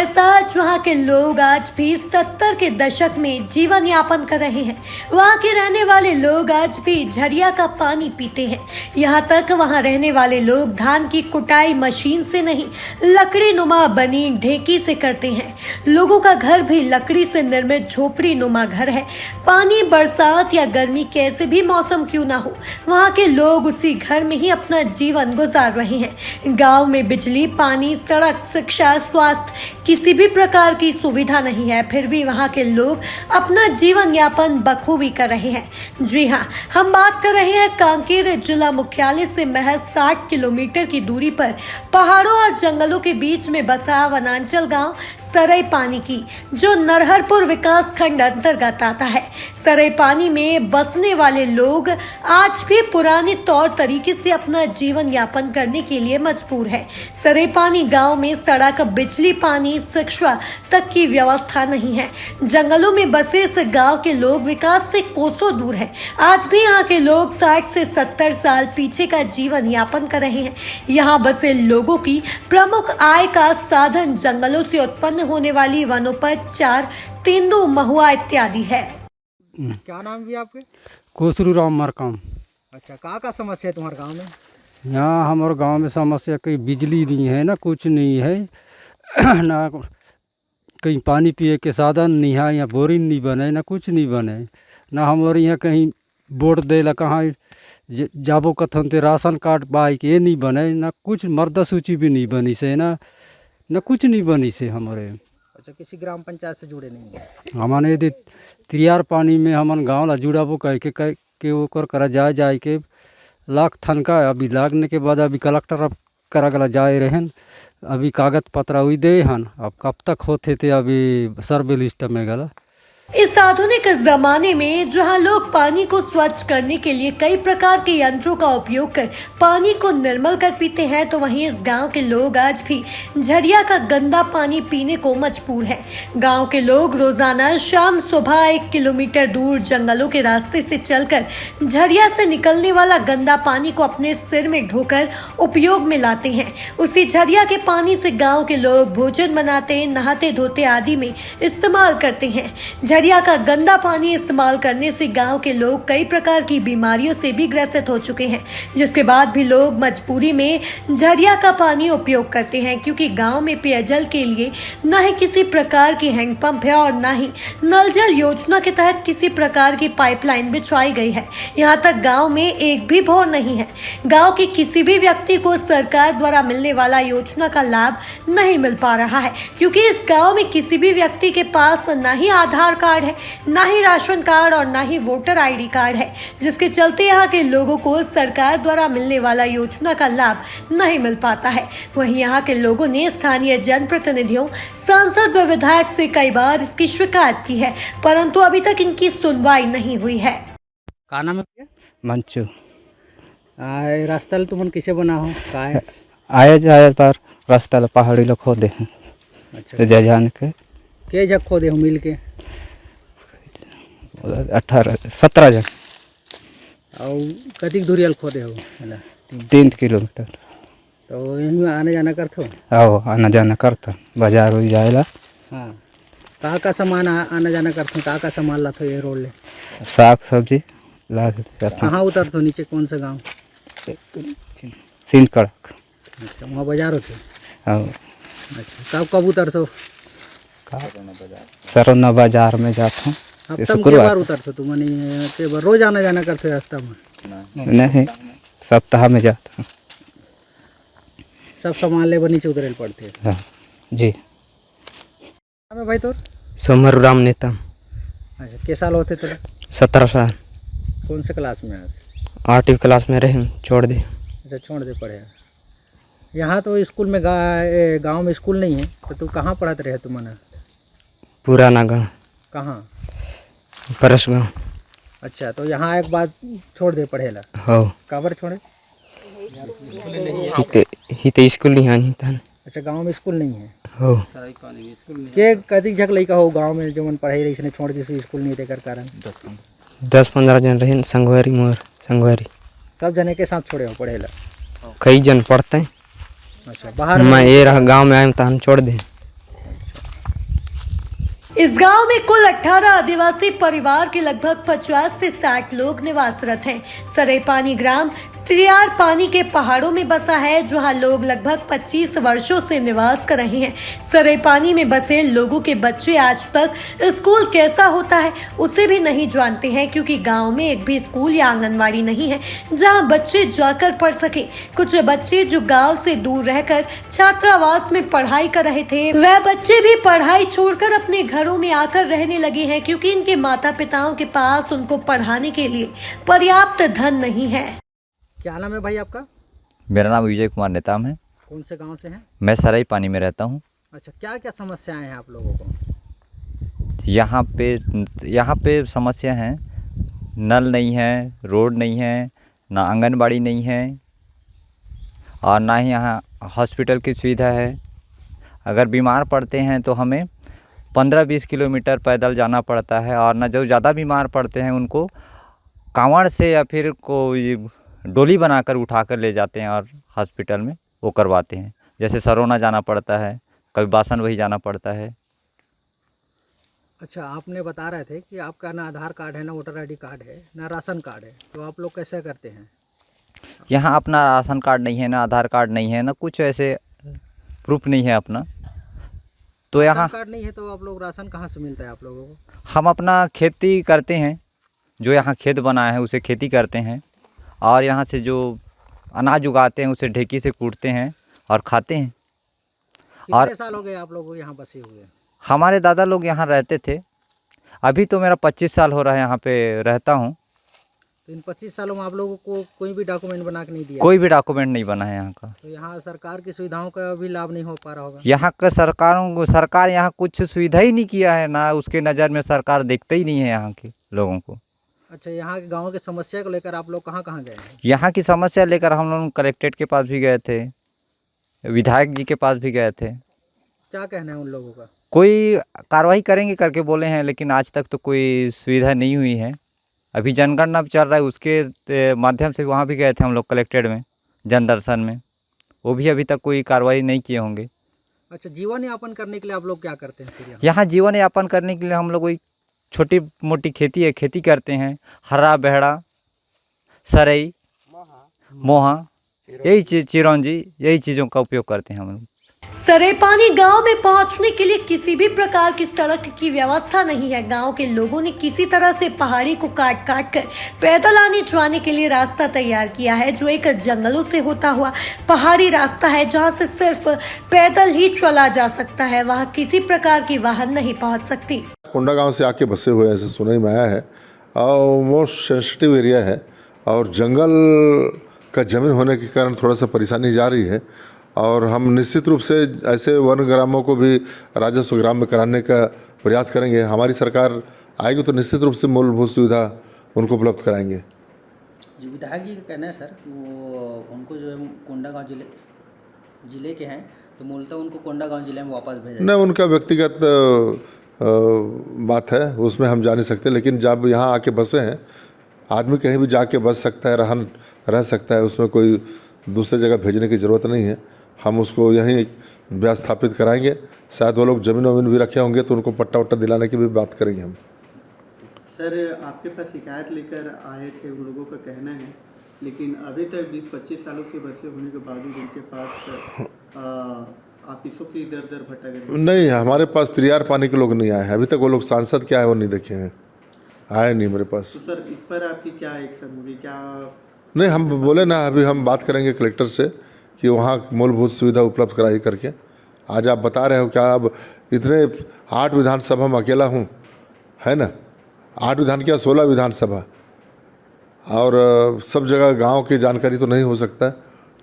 ऐसा जहाँ के लोग आज भी 70 के दशक में जीवन यापन कर रहे हैं। वहाँ के रहने वाले लोग आज भी झरिया का पानी पीते हैं। यहाँ तक वहाँ रहने वाले लोग धान की कुटाई मशीन से नहीं, लकड़ी नुमा बनी ढेकी से करते हैं। लोगों का घर भी लकड़ी से निर्मित झोपड़ी नुमा घर है। पानी बरसात या गर्मी कैसे भी मौसम क्यों ना हो, वहाँ के लोग उसी घर में ही अपना जीवन गुजार रहे हैं। गाँव में बिजली, पानी, सड़क, शिक्षा, स्वास्थ्य किसी भी प्रकार की सुविधा नहीं है, फिर भी वहाँ के लोग अपना जीवन यापन बखूबी कर रहे हैं। जी हाँ, हम बात कर रहे हैं कांकेर जिला मुख्यालय से महज 60 किलोमीटर की दूरी पर पहाड़ों और जंगलों के बीच में बसा वनांचल गांव सरई पानी की, जो नरहरपुर विकास खंड अंतर्गत आता है। सरई पानी में बसने वाले लोग आज भी पुराने तौर तरीके से अपना जीवन यापन करने के लिए मजबूर है। सरई पानी गांव में सड़क, बिजली, पानी, शिक्षा तक की व्यवस्था नहीं है। जंगलों में बसे इस गांव के लोग विकास से कोसों दूर हैं। आज भी यहाँ के लोग 60 से 70 साल पीछे का जीवन यापन कर रहे हैं। यहाँ बसे लोगों की प्रमुख आय का साधन जंगलों से उत्पन्न होने वाली वनोपज, चार, तेंदू, महुआ इत्यादि है। क्या नाम भी आपके? कोसरू राम मरकाम। अच्छा, कहाँ का समस्या है तुम्हारे गांव में? यहाँ हमारे गांव में समस्या कहीं बिजली नहीं है, ना कुछ नहीं है, ना कहीं पानी पिए के साधन नहीं है, यहाँ बोरिंग नहीं बने, ना कुछ नहीं बने, ना हमारे यहाँ कहीं वोट दे ला कहाँ जाबो कथन ते राशन कार्ड बाइक ये नहीं बने, ना कुछ मर्दा सूची भी नहीं बनी से, ना कुछ नहीं बनी से हमारे। अच्छा, किसी ग्राम पंचायत से जुड़े नहीं है? हमारे यदि तिरियार पानी में हमन गाँव ला जुड़ाबो कह के ओकर करा जाए के लाख थनका अभी लागने के बाद अभी कलेक्टर अब करा गला जाए रहन, अभी कागज पत्र हुई दे हन, अब कब तक होते थे अभी सर्वे लिस्ट में गला। इस आधुनिक जमाने में जहां लोग पानी को स्वच्छ करने के लिए कई प्रकार के यंत्रों का उपयोग कर पानी को निर्मल कर पीते हैं, तो वहीं इस गांव के लोग आज भी झरिया का गंदा पानी पीने को मजबूर हैं। गांव के लोग रोजाना शाम सुबह 1 किलोमीटर दूर जंगलों के रास्ते से चलकर झरिया से निकलने वाला गंदा पानी को अपने सिर में ढोकर उपयोग में लाते हैं। उसी झरिया के पानी से गाँव के लोग भोजन बनाते, नहाते धोते आदि में इस्तेमाल करते हैं। झरिया का गंदा पानी इस्तेमाल करने से गांव के लोग कई प्रकार की बीमारियों से भी ग्रसित हो चुके हैं, जिसके बाद भी लोग मजबूरी में झरिया का पानी उपयोग करते हैं, क्योंकि गांव में पेयजल के लिए न ही किसी प्रकार की हैंडपंप है और न ही नल जल योजना के तहत किसी प्रकार की पाइपलाइन बिछवाई गई है। यहाँ तक गाँव में एक भी भोर नहीं है। गाँव के किसी भी व्यक्ति को सरकार द्वारा मिलने वाला योजना का लाभ नहीं मिल पा रहा है, क्योंकि इस गाँव में किसी भी व्यक्ति के पास न ही आधार कार्ड है, ना ही राशन कार्ड और ना ही वोटर आईडी कार्ड है, जिसके चलते यहाँ के लोगों को सरकार द्वारा मिलने वाला योजना का लाभ नहीं मिल पाता है। वहीं यहाँ के लोगों ने स्थानीय जनप्रतिनिधियों, सांसद व विधायक से कई बार इसकी शिकायत की है, परंतु अभी तक इनकी सुनवाई नहीं हुई है। का नाम है? मंचू रास्ता तुमन कैसे बना हो? का है? आए जाए पर रास्ता पहाड़ी लोग खोदे हैं। अच्छा, जा जान के जग खोदे हो मिल के? 17 जन। और कतिक दूरी खोदे हो? 3 किलोमीटर। तो यहीं आने जाना करते हो? आओ आना जाना करता, बाजार हो जाएला। हाँ, का सामान आना जाना करते हो? का सामान लाते हो ये रोड ले? साग सब्जी ला देते। कहाँ उतरते हो? नीचे कौन सा गाँव? सिंध कड़क। अच्छा, वहाँ बाजार होते? आओ। अच्छा, कब उतरते हो? सरौना बाजार में जाता हूँ। शुक्रवार उतरते हो? तुम के बार रोज आना जाना करते हो रास्ता में? नहीं, सप्ताह में जाता हूँ। सब सामान ले नीचे उतरे पड़ते हैं? हाँ जी। भाई तोर सोमर राम नेता। अच्छा, के साल होते तेरा? 17 साल। कौन से क्लास में? आज 8वीं क्लास में रहे, छोड़ दे। अच्छा, छोड़ दे पढ़े। यहाँ तो स्कूल में गांव में स्कूल नहीं है, तो तू कहाँ पढ़ाते रहे तुमने? पुराना गाँव। कहाँ? परस गाँव। अच्छा, तो यहाँ एक बात छोड़ दे पढ़ेला? हो। काबर छोड़े? ही स्कूल नहीं आनी था। अच्छा, गांव में स्कूल नहीं है? हो। के कति झक लड़का हो गांव में जो मन पढ़ाई रही छोड़ दी स्कूल नहीं देकर कारण? 10-15 जन रहे संगवारी मोर संगवारी। सब जने के साथ छोड़े हो पढ़ेला? कई जन पढ़ते हैं। अच्छा, बाहर मैं ये रहा गांव में आए तो हम छोड़ दें। इस गांव में कुल 18 आदिवासी परिवार के लगभग 50 से 60 लोग निवासरत हैं। सरेपानी ग्राम त्रियार पानी के पहाड़ों में बसा है, जहां लोग लगभग 25 वर्षों से निवास कर रहे हैं। सरेपानी में बसे लोगों के बच्चे आज तक स्कूल कैसा होता है उसे भी नहीं जानते हैं, क्योंकि गांव में एक भी स्कूल या आंगनवाड़ी नहीं है जहां बच्चे जाकर पढ़ सके। कुछ बच्चे जो गांव से दूर रहकर छात्रावास में पढ़ाई कर रहे थे, वह बच्चे भी पढ़ाई छोड़कर अपने घरों में आकर रहने लगे हैं, क्योंकि इनके माता पिताओं के पास उनको पढ़ाने के लिए पर्याप्त धन नहीं है। क्या नाम है भाई आपका? मेरा नाम विजय कुमार नेताम है। कौन से गांव से हैं? मैं सराई पानी में रहता हूँ। अच्छा, क्या क्या समस्याएं हैं आप लोगों को? यहाँ पे समस्या हैं, नल नहीं है, रोड नहीं है, ना आंगनबाड़ी नहीं है और ना ही यहाँ हॉस्पिटल की सुविधा है। अगर बीमार पड़ते हैं तो हमें 15-20 किलोमीटर पैदल जाना पड़ता है और ना जो ज़्यादा बीमार पड़ते हैं उनको कांवड़ से या फिर कोई डोली बनाकर उठाकर ले जाते हैं और हॉस्पिटल में वो करवाते हैं। जैसे सरोना जाना पड़ता है, कभी बासन वही जाना पड़ता है। अच्छा, आपने बता रहे थे कि आपका ना आधार कार्ड है, ना वोटर आईडी कार्ड है, ना राशन कार्ड है, तो आप लोग कैसे करते हैं? यहाँ अपना राशन कार्ड नहीं है, ना आधार कार्ड नहीं है, ना कुछ ऐसे प्रूफ नहीं है अपना। तो यहाँ कार्ड नहीं है तो आप लोग राशन कहाँ से मिलता है आप लोगों को? हम अपना खेती करते हैं, जो यहाँ खेत बना है उसे खेती करते हैं और यहाँ से जो अनाज उगाते हैं उसे ढेकी से कूटते हैं और खाते हैं। कितने साल हो गए आप लोगों को यहाँ बसे हुए? हमारे दादा लोग यहाँ रहते थे। अभी तो मेरा 25 साल हो रहा है यहाँ पे रहता हूँ। तो इन 25 सालों में आप लोगों को कोई भी डॉक्यूमेंट बना के नहीं दिया? कोई भी डॉक्यूमेंट नहीं बना है यहाँ का। तो यहाँ सरकार की सुविधाओं का भी लाभ नहीं हो पा रहा होगा? यहाँ का सरकार यहाँ कुछ सुविधा ही नहीं किया है, ना उसके नज़र में सरकार देखते ही नहीं है यहाँ के लोगों को। अच्छा, यहाँ के गाँव की समस्या को लेकर आप लोग कहाँ कहाँ गए हैं? यहाँ की समस्या लेकर हम लोग कलेक्ट्रेट के पास भी गए थे, विधायक जी के पास भी गए थे। क्या कहना है उन लोगों का? कोई कार्रवाई करेंगे करके बोले हैं, लेकिन आज तक तो कोई सुविधा नहीं हुई है। अभी जनगणना चल रहा है, उसके माध्यम से वहाँ भी गए थे हम लोग कलेक्ट्रेट में जन दर्शन में, वो भी अभी तक कोई कार्रवाई नहीं किए होंगे। अच्छा, जीवन यापन करने के लिए आप लोग क्या करते हैं फिर? यहाँ जीवन यापन करने के लिए हम लोग कोई छोटी मोटी खेती करते हैं। हरा बहड़ा, सरई, मोहा, यही चीज़, चिरौंजी, यही चीज़ों का उपयोग करते हैं हम लोग। सरेपानी गांव में पहुंचने के लिए किसी भी प्रकार की सड़क की व्यवस्था नहीं है। गांव के लोगों ने किसी तरह से पहाड़ी को काट कर पैदल आने जाने के लिए रास्ता तैयार किया है, जो एक जंगलों से होता हुआ पहाड़ी रास्ता है, जहां से सिर्फ पैदल ही चला जा सकता है। वहां किसी प्रकार की वाहन नहीं पहुंच सकती। कोंडा गांव से आके बसे हुए ऐसे सुनाई में आया है और मोस्ट सेंसिटिव एरिया है और जंगल का ज़मीन होने के कारण थोड़ा सा परेशानी जा रही है और हम निश्चित रूप से ऐसे वन ग्रामों को भी राजस्व ग्राम में कराने का प्रयास करेंगे। हमारी सरकार आएगी तो निश्चित रूप से मूलभूत सुविधा उनको उपलब्ध कराएंगे। जी, विधायक जी का कहना है सर कि वो उनको जो है कोंडा गाँव जिले के हैं, तो मूलतः उनको कोंडा गाँव जिले में वापस भेजा। नहीं, उनका व्यक्तिगत बात है, उसमें हम जा नहीं सकते, लेकिन जब यहाँ आके बसे हैं, आदमी कहीं भी जाके बस सकता है, रह सकता है, उसमें कोई दूसरे जगह भेजने की ज़रूरत नहीं है। हम उसको यहीं व्यवस्थापित कराएंगे। शायद वो लोग ज़मीन वमीन भी रखे होंगे तो उनको पट्टा वट्टा दिलाने की भी बात करेंगे हम। सर, आपके पास शिकायत लेकर आए थे, उन लोगों का कहना है, लेकिन अभी तक 20-25 सालों से बसे होने के बावजूद उनके पास ऑफिसों की दर दर भटक रहे। नहीं, हमारे पास त्रियार पानी के लोग नहीं आए हैं अभी तक। वो लोग सांसद क्या है वो नहीं देखे हैं, आए नहीं मेरे पास। तो सर, इस पर आपकी क्या एक्शन होगी? क्या नहीं, हम बोले ना, अभी हम बात करेंगे कलेक्टर से कि वहाँ मूलभूत सुविधा उपलब्ध कराई करके। आज आप बता रहे हो क्या, अब इतने 8 विधानसभा में अकेला हूँ, है ना, 8 विधान क्या 16 विधानसभा, और सब जगह गांव की जानकारी तो नहीं हो सकता।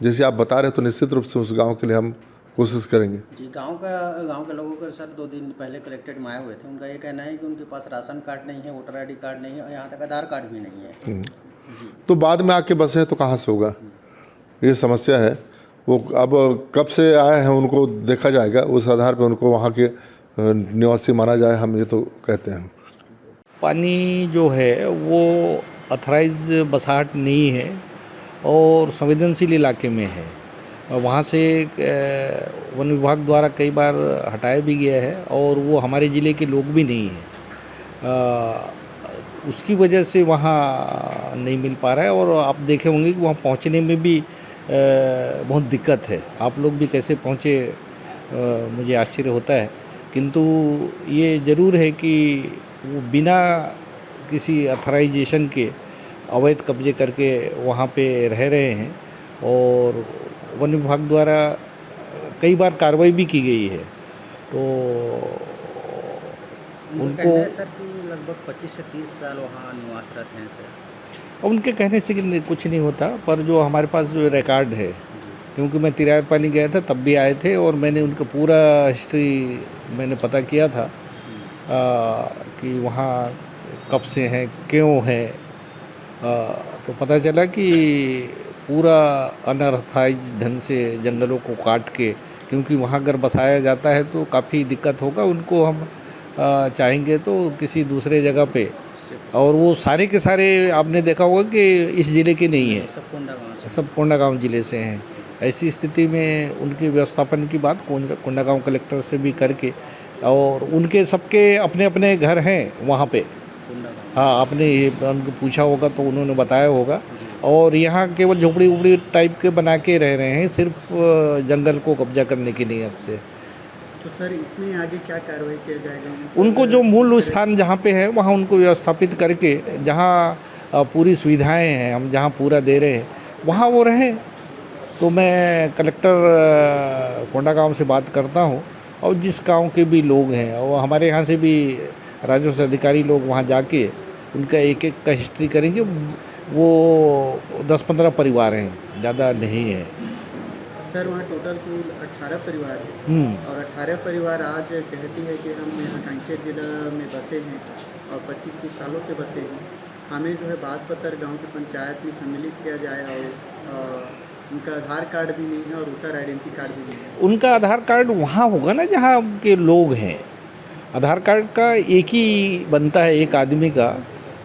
जैसे आप बता रहे हो तो निश्चित रूप से उस गांव के लिए हम कोशिश करेंगे। जी, गांव के लोगों का सर 2 दिन पहले कलेक्ट्रेट में आए हुए थे, उनका ये कहना है कि उनके पास राशन कार्ड नहीं है, वोटर आईडी कार्ड नहीं है और यहाँ तक आधार कार्ड भी नहीं है। तो बाद में आके बसे तो कहाँ से होगा, ये समस्या है। वो अब कब से आए हैं उनको देखा जाएगा, उस आधार पर उनको वहाँ के निवासी माना जाए, हम ये तो कहते हैं। पानी जो है वो अथराइज बसाहट नहीं है और संवेदनशील इलाके में है, वहाँ से वन विभाग द्वारा कई बार हटाया भी गया है और वो हमारे ज़िले के लोग भी नहीं हैं। उसकी वजह से वहाँ नहीं मिल पा रहा है और आप देखे होंगे कि वहाँ पहुँचने में भी बहुत दिक्कत है। आप लोग भी कैसे पहुँचे मुझे आश्चर्य होता है, किंतु ये ज़रूर है कि वो बिना किसी अथराइजेशन के अवैध कब्जे करके वहाँ पे रह रहे हैं और वन विभाग द्वारा कई बार कार्रवाई भी की गई है। तो उनको सर कि लगभग 25 से 30 साल वहाँ निवासरत हैं सर। उनके कहने से कि कुछ नहीं होता, पर जो हमारे पास जो रिकॉर्ड है, क्योंकि मैं तिरायपानी गया था तब भी आए थे और मैंने उनका पूरा हिस्ट्री मैंने पता किया था कि वहाँ कब से हैं, क्यों हैं। तो पता चला कि पूरा अनअथराइज ढंग से जंगलों को काट के, क्योंकि वहाँ अगर बसाया जाता है तो काफ़ी दिक्कत होगा उनको। हम चाहेंगे तो किसी दूसरे जगह पे, और वो सारे के सारे आपने देखा होगा कि इस ज़िले के नहीं है, सब कोंडागांव ज़िले से हैं। ऐसी स्थिति में उनके व्यवस्थापन की बात कोंडागांव कलेक्टर से भी करके, और उनके सबके अपने अपने घर हैं वहाँ पे। हाँ, आपने उनको पूछा होगा तो उन्होंने बताया होगा। और यहाँ केवल झोपड़ी उपड़ी टाइप के बना के रह रहे हैं, सिर्फ जंगल को कब्जा करने की नीयत से। तो सर इसमें आगे क्या कार्रवाई किया जाएगा? उनको जो मूल स्थान जहाँ पे है वहाँ उनको व्यवस्थापित करके, जहाँ पूरी सुविधाएं हैं हम जहाँ पूरा दे रहे हैं वहाँ वो रहें। तो मैं कलेक्टर कोंडागांव से बात करता हूँ और जिस गांव के भी लोग हैं, और हमारे यहाँ से भी राजस्व अधिकारी लोग वहाँ जाके उनका एक एक का हिस्ट्री करेंगे। वो 10-15 परिवार हैं, ज़्यादा नहीं है सर। वहाँ टोटल कुल 18 परिवार हैं और 18 परिवार आज कहती है कि हम यहाँ कांकेर जिला में बसे हैं और 25-30 सालों से बसे हैं। हमें जो है बाजपत्तर गांव की पंचायत में सम्मिलित किया जाए और उनका आधार कार्ड भी नहीं है और वोटर आइडेंटिटी कार्ड भी नहीं है। उनका आधार कार्ड वहाँ होगा ना जहाँ के लोग हैं। आधार कार्ड का एक ही बनता है एक आदमी का,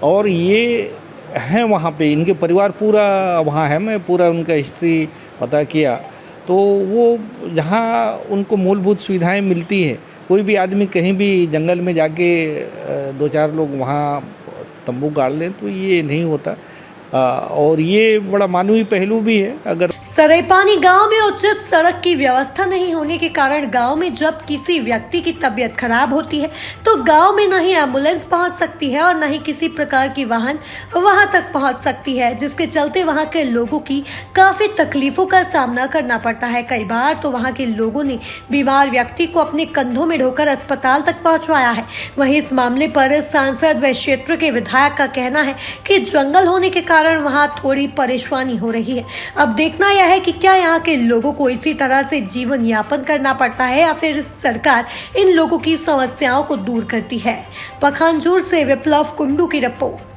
और ये हैं वहाँ पे, इनके परिवार पूरा वहाँ है। मैं पूरा उनका हिस्ट्री पता किया तो वो जहाँ उनको मूलभूत सुविधाएं मिलती हैं, कोई भी आदमी कहीं भी जंगल में जाके 2-4 लोग वहाँ तंबू गाड़ लें तो ये नहीं होता। और ये बड़ा मानवीय पहलू भी है। अगर सरैपानी गांव में उचित सड़क की व्यवस्था नहीं होने के कारण गांव में जब किसी व्यक्ति की तबीयत खराब होती है तो गांव में न ही एम्बुलेंस पहुंच सकती है और न ही किसी प्रकार की वाहन वहां तक पहुंच सकती है, जिसके चलते वहां के लोगों की काफी तकलीफों का सामना करना पड़ता है। कई बार तो वहां के लोगों ने बीमार व्यक्ति को अपने कंधों में ढोकर अस्पताल तक पहुंचवाया है। वहीं इस मामले पर सांसद व क्षेत्र के विधायक का कहना है कि जंगल होने के कारण वहां थोड़ी परेशानी हो रही है। अब देखना यह है कि क्या यहाँ के लोगों को इसी तरह से जीवन यापन करना पड़ता है या फिर सरकार इन लोगों की समस्याओं को दूर करती है। पखानजोर से विप्लव कुंडू की रिपोर्ट।